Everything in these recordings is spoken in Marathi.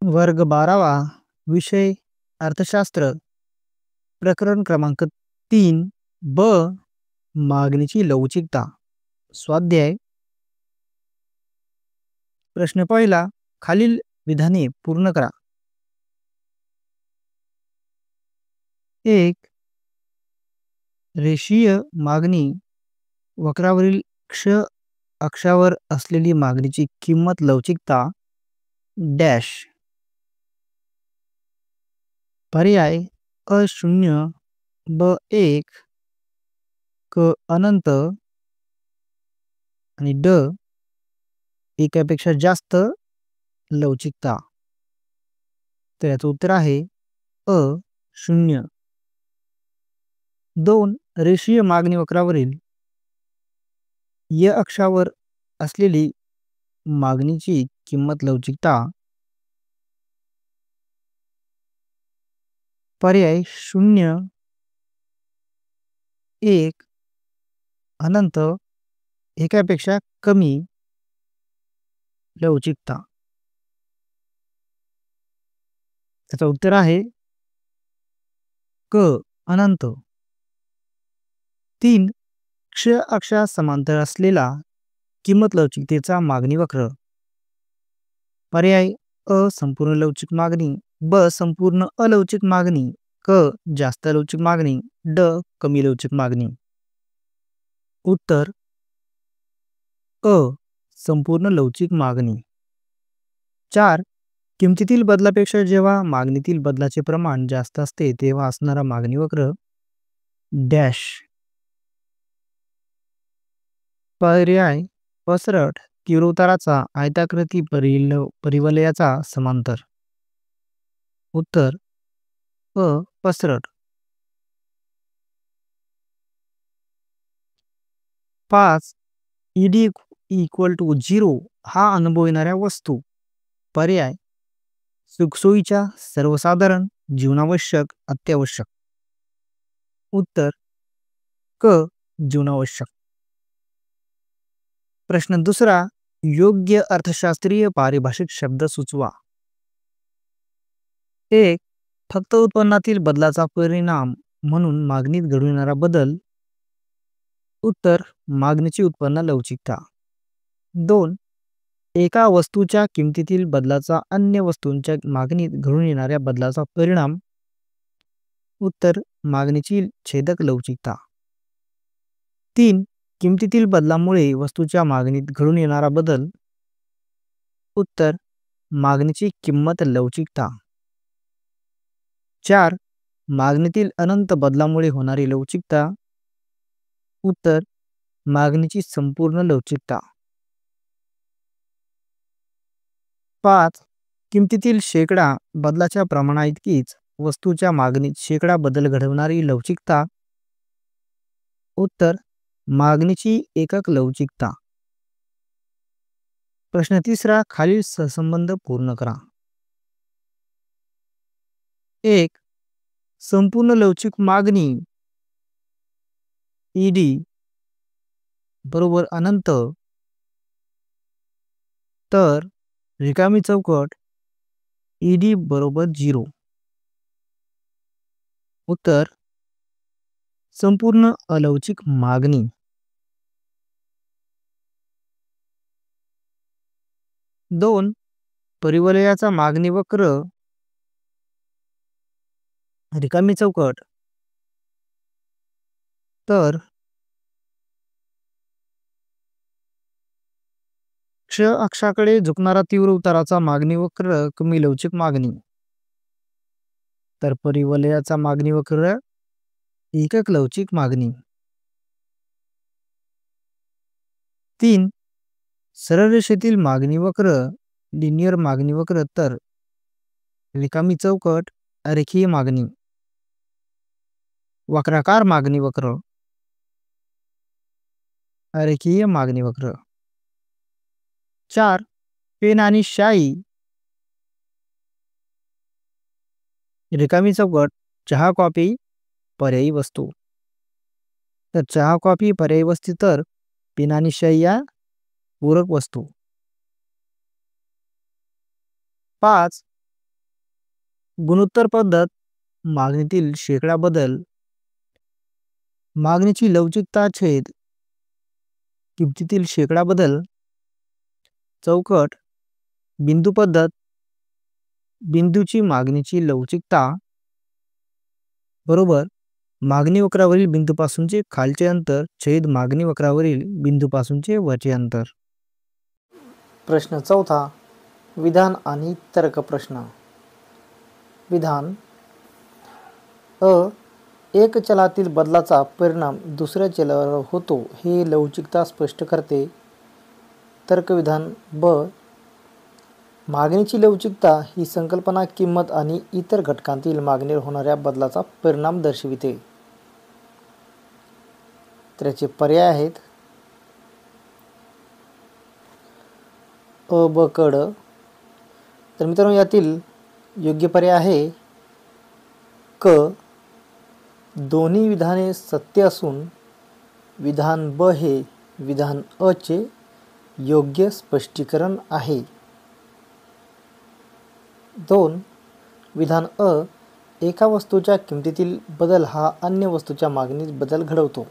वर्ग 12वा विषय अर्थशास्त्र प्रकरण क्रमांक 3 ब मागणीची लवचिकता स्वाध्याय प्रश्न पहिला खालील विधाने पूर्ण करा. 1. रेषीय मागणी वक्रावरील क्ष अक्षावर असलेली मागणीची किंमत लवचिकता डॅश. पर्याय अ 0 ब 1 क अनंत आणि ड एकापेक्षा जास्त लवचिकता. तर याचं उत्तर आहे अ 0. 2. रेषीय मागणी वक्रावरील य अक्षावर असलेली मागणीची किंमत लवचिकता. पर्याय 0 1 अनंत एकापेक्षा कमी लवचिकता. त्याचं उत्तर आहे क अनंत. 3. क्ष अक्षा समांतर असलेला किंमत लवचिकतेचा मागणी वक्र. पर्याय अ संपूर्ण लवचिक मागणी, ब संपूर्ण अलवचिक मागणी, क जास्त लवचिक मागणी, ड कमी लवचिक मागणी. उत्तर अ संपूर्ण लवचिक मागणी. 4. किमतीतील बदलापेक्षा जेव्हा मागणीतील बदलाचे प्रमाण जास्त असते तेव्हा असणारा मागणी वक्र डॅश. पर्याय पसरट तीव्रताराचा आयताकृती परिवलयाचा समांतर. उत्तर अ पसरट. 5. ईडी इक्वल टू 0 हा अनुभव येणाऱ्या वस्तू. पर्याय सुखसोयीच्या, सर्वसाधारण, जीवनावश्यक, अत्यावश्यक. उत्तर क जीवनावश्यक. प्रश्न दुसरा योग्य अर्थशास्त्रीय पारिभाषिक शब्द सुचवा. 1. फक्त उत्पन्नातील बदलाचा परिणाम म्हणून मागणीत घडून येणारा बदल. उत्तर मागणीची उत्पन्न लवचिकता. 2. एका वस्तूच्या किमतीतील बदलाचा अन्य वस्तूंच्या मागणीत घडून येणाऱ्या बदलाचा परिणाम. उत्तर मागणीची छेदक लवचिकता. 3. किमतीतील बदलामुळे वस्तूच्या मागणीत घडून येणारा बदल. उत्तर मागणीची किंमत लवचिकता. 4. मागणीतील अनंत बदलामुळे होणारी लवचिकता. उत्तर मागणीची संपूर्ण लवचिकता. 5. किमतीतील शेकडा बदलाच्या प्रमाणाइतकीच वस्तूच्या मागणीत शेकडा बदल घडवणारी लवचिकता. उत्तर मागणीची एकक लवचिकता. प्रश्न तिसरा खालील सहसंबंध पूर्ण करा. 1. संपूर्ण लवचिक मागणी ईडी बरोबर अनंत तर रिकामी चौकट ईडी बरोबर 0. उत्तर संपूर्ण अलवचिक मागणी. 2. परिवलयाचा मागणी वक्र रिकामी चौकट तर क्ष अक्षाकडे झुकणारा तीव्र उताराचा मागणी वक्र कमी लवचिक मागणी. तर परिवलयाचा मागणी वक्र एकक लवचिक मागणी. 3. सरळ रेषेतील मागणी वक्र लिनियर मागणी वक्र तर रिकामी चौकट रेखीय मागणी. वक्राकार मागणी वक्र रेखीय मागणी वक्र. 4. पेन आणि शाई रिकामी चौकट चहा कॉफी पर्यायी वस्तू. तर चहा कॉफी पर्यायी वस्तू तर पेन आणि शाई या पूरक वस्तू. 5. गुणोत्तर पद्धत मागणीतील शेकडा बदल, मागणीची लवचिकता छेद किमतीतील शेकडा बदल, चौकट, बिंदू पद्धत बिंदूची मागणीची लवचिकता बरोबर मागणी वक्रावरील बिंदूपासूनचे खालचे अंतर छेद मागणी वक्रावरील बिंदूपासूनचे वरचे अंतर. प्रश्न चौथा, विधान आणि तर्क प्रश्न. विधान अ. एक चलातील बदलाचा परिणाम दुसऱ्या चलावर होतो हे लवचिकता स्पष्ट करते. तर्कविधान ब. मागणीची लवचिकता ही संकल्पना किंमत आणि इतर घटकांतील मागणीवर होणाऱ्या बदलाचा परिणाम दर्शविते. त्याचे पर्याय आहेत अ, ब, क, ड. तर मित्रांनो यातील योग्य पर्याय आहे क. दोन्ही विधाने सत्य असून विधान ब हे विधान अ चे योग्य स्पष्टीकरण आहे. 2. विधान अ. एका वस्तूच्या किमतीतील बदल हा अन्य वस्तूच्या मागणीत बदल घडवतो.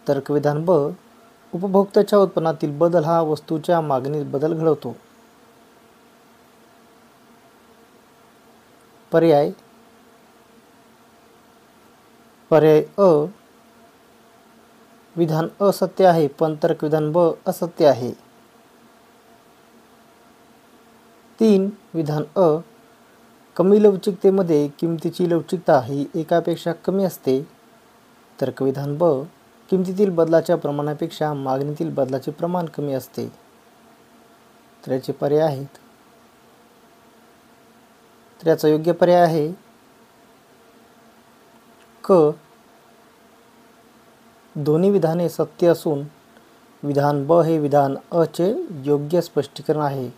तर्कविधान ब. उपभोक्त्याच्या उत्पन्नातील बदल हा वस्तूच्या मागणीत बदल घडवतो. पर्याय अ. विधान अ सत्य आहे पण तर्कविधान ब असत्य आहे. 3. विधान अ. कमी लवचिकतेमध्ये किमतीची लवचिकता ही एकापेक्षा कमी असते. तर्कविधान ब. किमतीतील बदलाच्या प्रमाणापेक्षा मागणीतील बदलाचे प्रमाण कमी असते. तर याचे पर्याय आहेत. तर याचा योग्य पर्याय आहे क. दोन्ही विधाने सत्य असून विधान ब हे विधान अ चे योग्य स्पष्टीकरण आहे.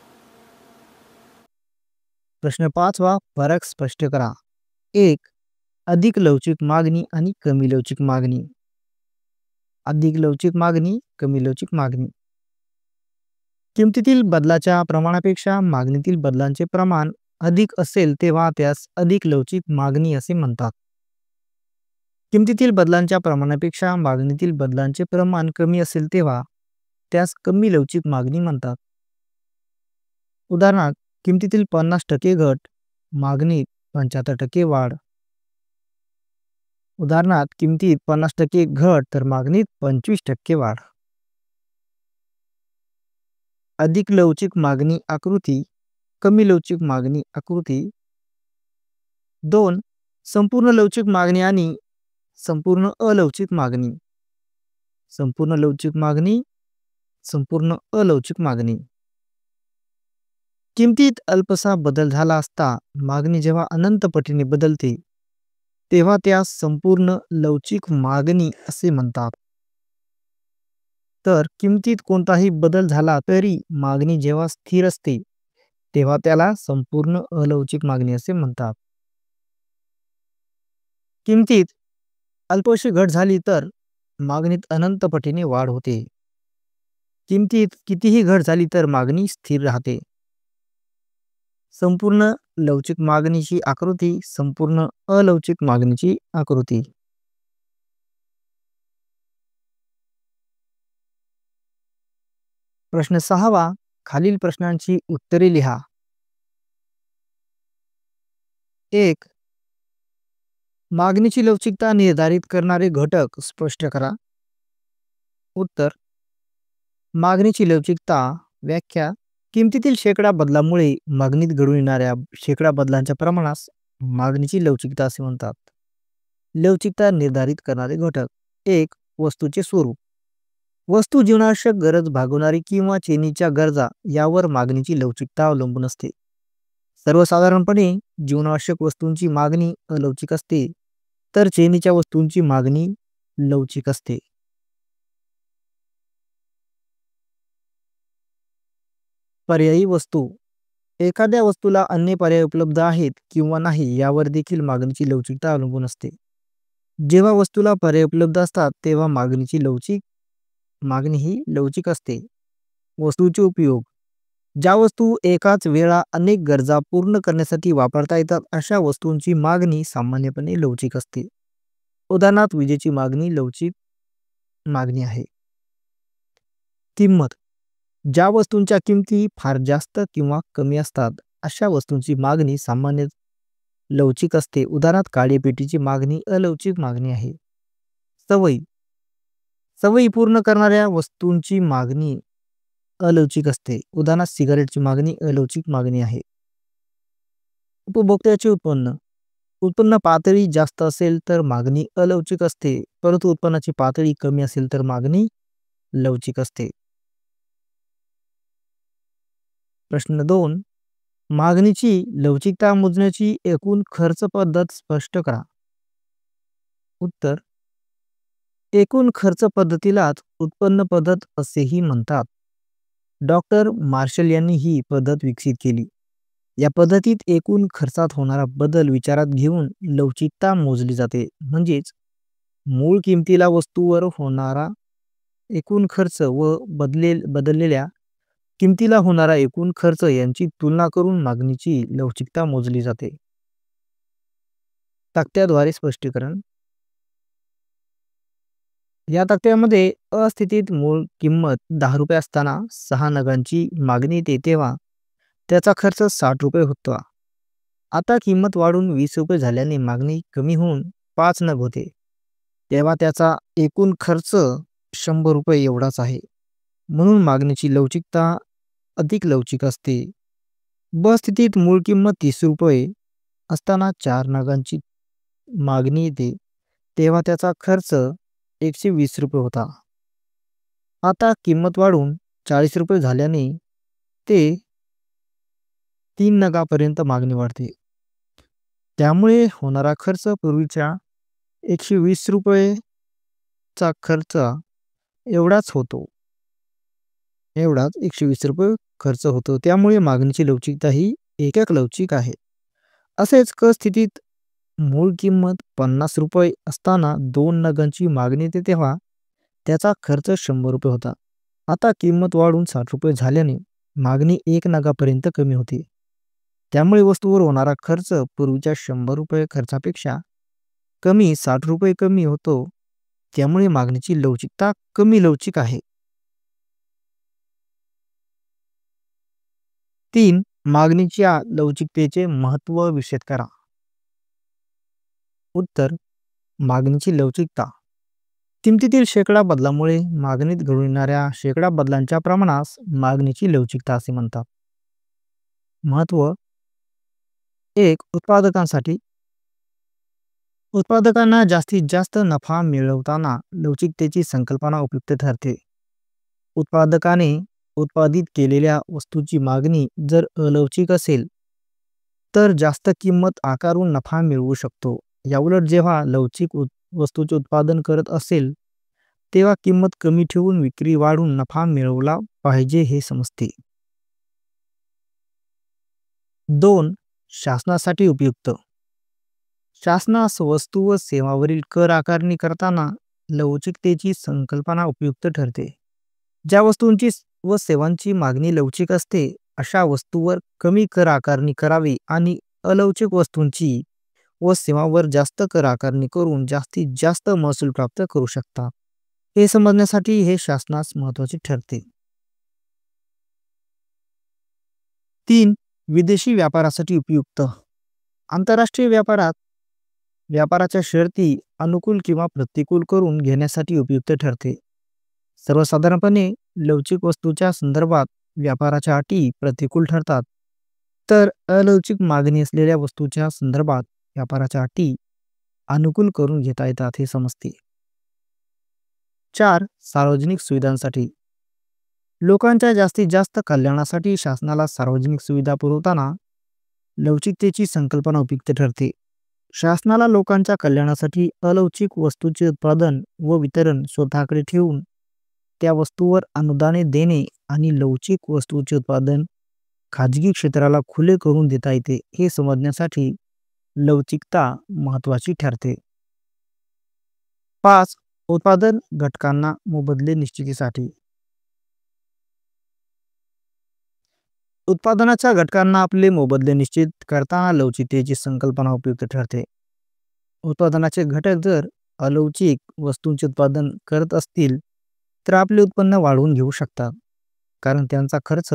प्रश्न 5वा, फरक स्पष्ट करा. 1. अधिक लवचिक मागणी आणि कमी लवचिक मागणी. अधिक लवचिक मागणी, कमी लवचिक मागणी. किमतीतील बदलाच्या प्रमाणापेक्षा मागणीतील बदलांचे प्रमाण अधिक असेल तेव्हा त्यास अधिक लवचिक मागणी असे म्हणतात. किमतीतील बदलांच्या प्रमाणापेक्षा मागणीतील बदलांचे प्रमाण कमी असेल तेव्हा त्यास कमी लवचिक मागणी म्हणतात. उदाहरणार्थ किमतीतील 50% घट, मागणीत 75% वाढ. उदाहरणार्थ किमतीत 50% घट तर मागणीत 25% वाढ. अधिक लवचिक मागणी आकृती, कमी लवचिक मागणी आकृती. 2. संपूर्ण लवचिक मागणी आणि संपूर्ण अलवचिक मागणी. संपूर्ण लवचिक मागणी, संपूर्ण अलवचिक मागणी. किमतीत अल्पसा बदल झाला असता मागणी जेव्हा अनंत पटीने बदलते तेव्हा त्यास संपूर्ण लवचिक मागणी असे म्हणतात. तर किमतीत कोणताही बदल झाला तरी मागणी जेव्हा स्थिर असते तेव्हा त्याला संपूर्ण अलवचिक मागणी असे म्हणतात. किमतीत अल्पशी घट झाली तर मागणीत अनंत पटीने वाढ होते. किमतीत कितीही घट झाली तर मागणी स्थिर राहते. संपूर्ण लवचिक मागणीची आकृती, संपूर्ण अलवचिक मागणीची आकृती. प्रश्न 6वा, खालील प्रश्नांची उत्तरे लिहा. 1. मागणीची लवचिकता निर्धारित करणारे घटक स्पष्ट करा. उत्तर. मागणीची लवचिकता व्याख्या. किमतीतील शेकडा बदलामुळे मागणीत घडून येणाऱ्या शेकडा बदलांच्या प्रमाणास मागणीची लवचिकता असे म्हणतात. लवचिकता निर्धारित करणारे घटक. 1. वस्तूचे स्वरूप. वस्तू जीवनावश्यक गरज भागवणारी किंवा चैनीच्या गरजा यावर मागणीची लवचिकता अवलंबून असते. सर्वसाधारणपणे जीवनावश्यक वस्तूंची मागणी अलवचिक असते तर चैनीच्या वस्तूंची मागणी लवचिक असते. पर्यायी वस्तू. एखाद्या वस्तूला अन्य पर्याय उपलब्ध आहेत किंवा नाही यावर देखील मागणीची लवचिकता अवलंबून असते. जेव्हा वस्तूला पर्याय उपलब्ध असतात तेव्हा मागणी ही लवचिक असते. वस्तूचे उपयोग. ज्या वस्तू एकाच वेळा अनेक गरजा पूर्ण करण्यासाठी वापरता येतात अशा वस्तूंची मागणी सामान्यपणे लवचिक असते. उदाहरणार्थ विजेची मागणी लवचिक मागणी आहे. किंमत ज्या वस्तूंच्या किमती फार जास्त किंवा कमी असतात अशा वस्तूंची मागणी सामान्य लवचिक असते. उदाहरणार्थ काळी पेटीची मागणी अलवचिक मागणी आहे. सवयी सवयी पूर्ण करणाऱ्या वस्तूंची मागणी अलवचिक असते. उदाहरणार्थ सिगारेटची मागणी अलवचिक मागणी आहे. उपभोक्त्याचे उत्पन्न उत्पन्न पातळी जास्त असेल तर मागणी अलवचिक असते, परंतु उत्पन्नाची पातळी कमी असेल तर मागणी लवचिक असते. प्रश्न 2. मागणीची लवचिकता मोजण्याची एकूण खर्च पद्धत स्पष्ट करा. उत्तर एकूण खर्च पद्धतीलाच उत्पन्न पद्धत असेही म्हणतात. डॉक्टर मार्शल यांनी ही पद्धत विकसित केली. या पद्धतीत एकूण खर्चात होणारा बदल विचारात घेऊन लवचिकता मोजली जाते. म्हणजेच मूळ किमतीला वस्तूवर होणारा एकूण खर्च व बदललेल्या किमतीला होणारा एकूण खर्च यांची तुलना करून मागणीची लवचिकता मोजली जाते. तक्त्याद्वारे स्पष्टीकरण. या तक्त्यामध्ये अस्थितीत मूळ किंमत 10 रुपये असताना 6 नगांची मागणी येते तेव्हा त्याचा खर्च 60 रुपये होता. आता किंमत वाढून 20 रुपये झाल्याने मागणी कमी होऊन 5 नग होते, तेव्हा त्याचा एकूण खर्च 100 रुपये एवढाच आहे. म्हणून मागणीची लवचिकता अधिक लवचिक असते. ब स्थितीत मूळ किंमत 30 रुपये असताना 4 नगांची मागणी येते तेव्हा त्याचा खर्च 120 रुपये होता. आता किंमत वाढून 40 रुपये झाल्याने ते 3 नगापर्यंत मागणी वाढते. त्यामुळे होणारा खर्च पूर्वीच्या 120 रुपयेचा खर्च एवढाच 120 रुपये खर्च होतो. त्यामुळे मागणीची लवचिकता ही एकक लवचिक आहे. असेच क स्थितीत मूळ किंमत 50 रुपये असताना 2 नगांची मागणी येते तेव्हा त्याचा खर्च 100 रुपये होता. आता किंमत वाढून 60 रुपये झाल्याने मागणी 1 नगापर्यंत कमी होते. त्यामुळे वस्तूवर होणारा खर्च पूर्वीच्या 100 रुपये खर्चापेक्षा कमी 60 रुपये कमी होतो. त्यामुळे मागणीची लवचिकता कमी लवचिक आहे. 3. मागणीच्या लवचिकतेचे महत्त्व विशद करा. उत्तर मागणीची लवचिकता किमतीतील शेकडा बदलामुळे मागणीत घडून येणाऱ्या शेकडा बदलांच्या प्रमाणास मागणीची लवचिकता असे म्हणतात. महत्त्व 1. उत्पादकांसाठी उत्पादकांना जास्तीत जास्त नफा मिळवताना लवचिकतेची संकल्पना उपयुक्त ठरते. उत्पादकाने उत्पादित केलेल्या वस्तूची मागणी जर अलवचिक असेल तर जास्त किंमत आकारून नफा मिळवू शकतो. याउलट जेव्हा लवचिक वस्तूचे उत्पादन करत असेल तेव्हा किंमत कमी ठेवून विक्री वाढवून नफा मिळवला पाहिजे हे समजते. 2. शासनासाठी उपयुक्त शासनास वस्तू व सेवावरील कर आकारणी करताना लवचिकतेची संकल्पना उपयुक्त ठरते. ज्या वस्तूंची व सेवांची मागणी लवचिक असते अशा वस्तूवर कमी कर आकारणी करावी आणि अलवचिक वस्तूंची व सेवांवर जास्त कर आकारणी करून जास्तीत जास्त महसूल प्राप्त करू शकतात. हे समजण्यासाठी हे शासनास महत्त्वाचे ठरते. 3. विदेशी व्यापारासाठी उपयुक्त आंतरराष्ट्रीय व्यापाराच्या शर्ती अनुकूल किंवा प्रतिकूल करून घेण्यासाठी उपयुक्त ठरते. सर्वसाधारणपणे लवचिक वस्तूच्या संदर्भात व्यापाराच्या अटी प्रतिकूल ठरतात, तर अलवचिक मागणी असलेल्या वस्तूच्या संदर्भात व्यापाराच्या अटी अनुकूल करून घेता येतात हे समजते. 4. सार्वजनिक सुविधांसाठी लोकांच्या जास्तीत जास्त कल्याणासाठी शासनाला सार्वजनिक सुविधा पुरवताना लवचिकतेची संकल्पना उपयुक्त ठरते. शासनाला लोकांच्या कल्याणासाठी अलवचिक वस्तूचे उत्पादन व वितरण स्वतःकडे ठेवून त्या वस्तूवर अनुदाने देणे आणि लवचिक वस्तूचे उत्पादन खाजगी क्षेत्राला खुले करून देता येते हे समजण्यासाठी लवचिकता महत्त्वाची ठरते. 5. उत्पादन घटकांना मोबदले निश्चितीसाठी उत्पादनाच्या घटकांना आपले मोबदले निश्चित करताना लवचिकतेची संकल्पना उपयुक्त ठरते. उत्पादनाचे घटक जर अलवचिक वस्तूंचे उत्पादन करत असतील तर आपले उत्पन्न वाढवून घेऊ शकतात, कारण त्यांचा खर्च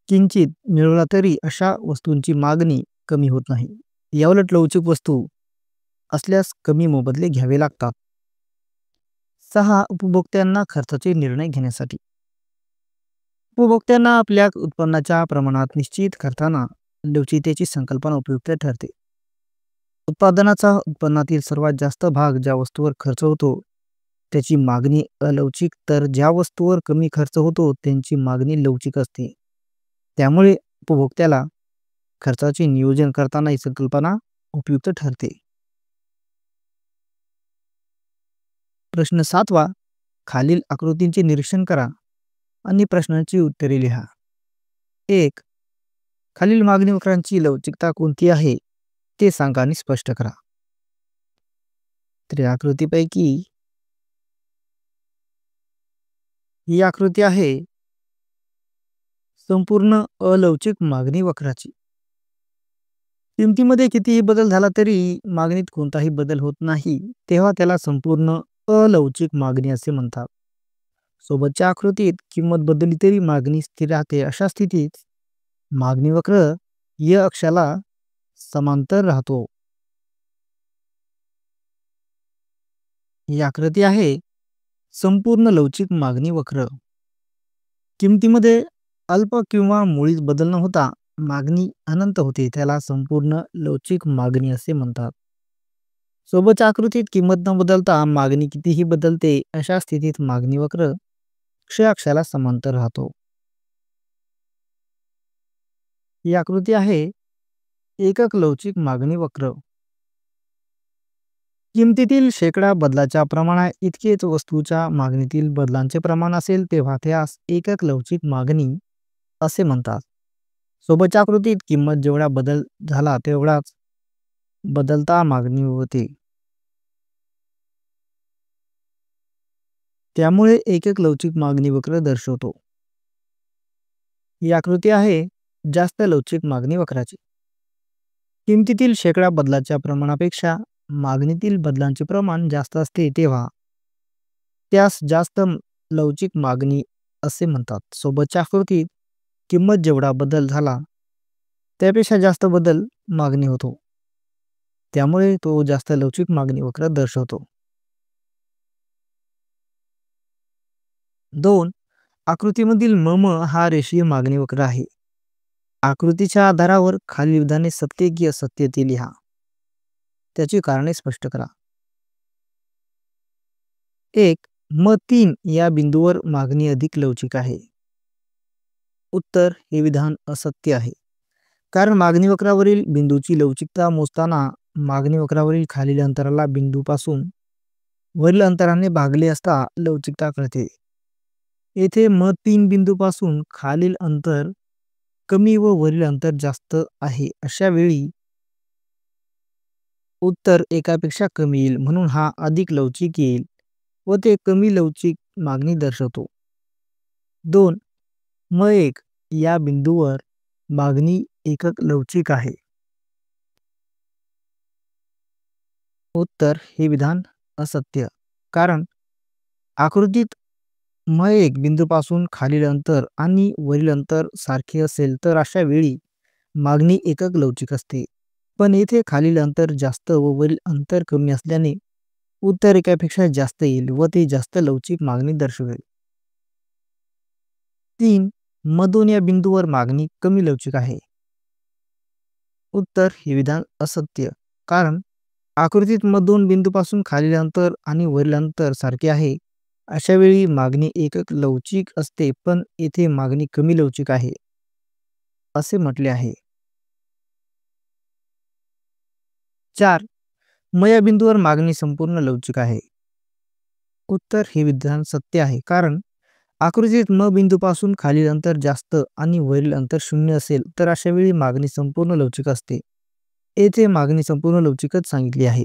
किंचित मिळवला तरी अशा वस्तूंची मागणी कमी होत नाही. याउलट लवचिक वस्तू असल्यास कमी मोबदले घ्यावे लागतात. 6. उपभोक्त्यांना खर्चाचे निर्णय घेण्यासाठी. उपभोक्त्यांना आपल्या उत्पन्नाच्या प्रमाणात निश्चित करताना लवचिकतेची संकल्पना उपयुक्त ठरते. उत्पादनाचा उत्पन्नातील सर्वात जास्त भाग ज्या वस्तूवर खर्च होतो त्याची मागणी अलवचिक, तर ज्या वस्तूवर कमी खर्च होतो त्यांची मागणी लवचिक असते. त्यामुळे उपभोक्त्याला खर्चाचे नियोजन करताना ही संकल्पना उपयुक्त ठरते. प्रश्न 7. खालील आकृतींचे निरीक्षण करा आणि प्रश्नांची उत्तरे लिहा. 1. खालील मागणी वक्रांची लवचिकता कोणती आहे ते सांगा आणि स्पष्ट करा. तर या आकृतीपैकी ही आकृती आहे संपूर्ण अलवचिक मागणी वक्राची. किमतीमध्ये कितीही बदल झाला तरी मागणीत कोणताही बदल होत नाही तेव्हा त्याला संपूर्ण अलवचिक मागणी असे म्हणतात. सोबतच्या आकृतीत किंमत बदलली तरी मागणी स्थिर राहते, अशा स्थितीत मागणी वक्र य अक्षाला समांतर राहतो. ही आकृती आहे संपूर्ण लवचिक मागणी वक्र. किमतीमध्ये अल्प किंवा मुळीच बदल न होता मागणी अनंत होते, त्याला संपूर्ण लवचिक मागणी असे म्हणतात. सोबतच्या आकृतीत किंमत न बदलता मागणी कितीही बदलते, अशा स्थितीत मागणी वक्र क्ष अक्षाला समांतर राहतो. ही आकृती आहे एकक लवचिक मागणी वक्र. किमतीतील शेकडा बदलाच्या प्रमाणा इतकेच वस्तूच्या मागणीतील बदलांचे प्रमाण असेल तेव्हा त्यास एकक लवचिक मागणी असे म्हणतात. सोबतच्या आकृतीत किंमत जेवढा बदल झाला तेवढाच बदलता मागणी होते, त्यामुळे एकक लवचिक मागणी वक्र दर्शवतो. ही आकृती आहे जास्त लवचिक मागणी वक्राची. किमतीतील शेकडा बदलाच्या प्रमाणापेक्षा मागणीतील बदलांचे प्रमाण जास्त असते तेव्हा त्यास जास्त लवचिक मागणी असे म्हणतात. सोबतच्या आकृतीत किंमत जेवढा बदल झाला त्यापेक्षा जास्त बदल मागणी होतो, त्यामुळे तो जास्त लवचिक मागणी वक्र दर्शवतो. 2. आकृतीमधील मम हा रेषीय मागणी वक्र आहे. आकृतीच्या आधारावर खालील विधाने सत्य की असत्य ते लिहा. त्याची कारणे स्पष्ट करा. 1. म3 या बिंदूवर मागणी अधिक लवचिक आहे. उत्तर हे विधान असत्य आहे, कारण मागणी वक्रावरील बिंदूची लवचिकता मोजताना मागणी वक्रावरील खालील अंतराला बिंदूपासून वरील अंतराने भागले असता लवचिकता कळते. येथे म3 बिंदूपासून खालील अंतर कमी व वरील अंतर जास्त आहे, अशा वेळी उत्तर एकापेक्षा कमी येईल, म्हणून हा अधिक लवचिक येईल व ते कमी लवचिक मागणी दर्शवतो. 2. म1 या बिंदूवर मागणी एकक लवचिक आहे. उत्तर हे विधान असत्य, कारण आकृतीत म1 बिंदूपासून खालील अंतर आणि वरील अंतर सारखे असेल तर अशा वेळी मागणी एकक लवचिक असते, पण येथे खालील अंतर जास्त व वरील अंतर कमी असल्याने उत्तर एकापेक्षा जास्त येईल व ते जास्त लवचिक मागणी दर्शवेल. 3. म2 या बिंदूवर मागणी कमी लवचिक आहे. उत्तर हे विधान असत्य, कारण आकृतीत म2 बिंदूपासून खालील अंतर आणि वरील अंतर सारखे आहे, अशा वेळी मागणी एकक लवचिक असते, पण येथे मागणी कमी लवचिक आहे असे म्हटले आहे. 4. म या बिंदूवर मागणी संपूर्ण लवचिक आहे. उत्तर हे विधान सत्य आहे, कारण आकृतीत म बिंदूपासून खालील अंतर जास्त आणि वरील अंतर 0 असेल तर अशा वेळी मागणी संपूर्ण लवचिक असते. येथे मागणी संपूर्ण लवचिकच सांगितली आहे.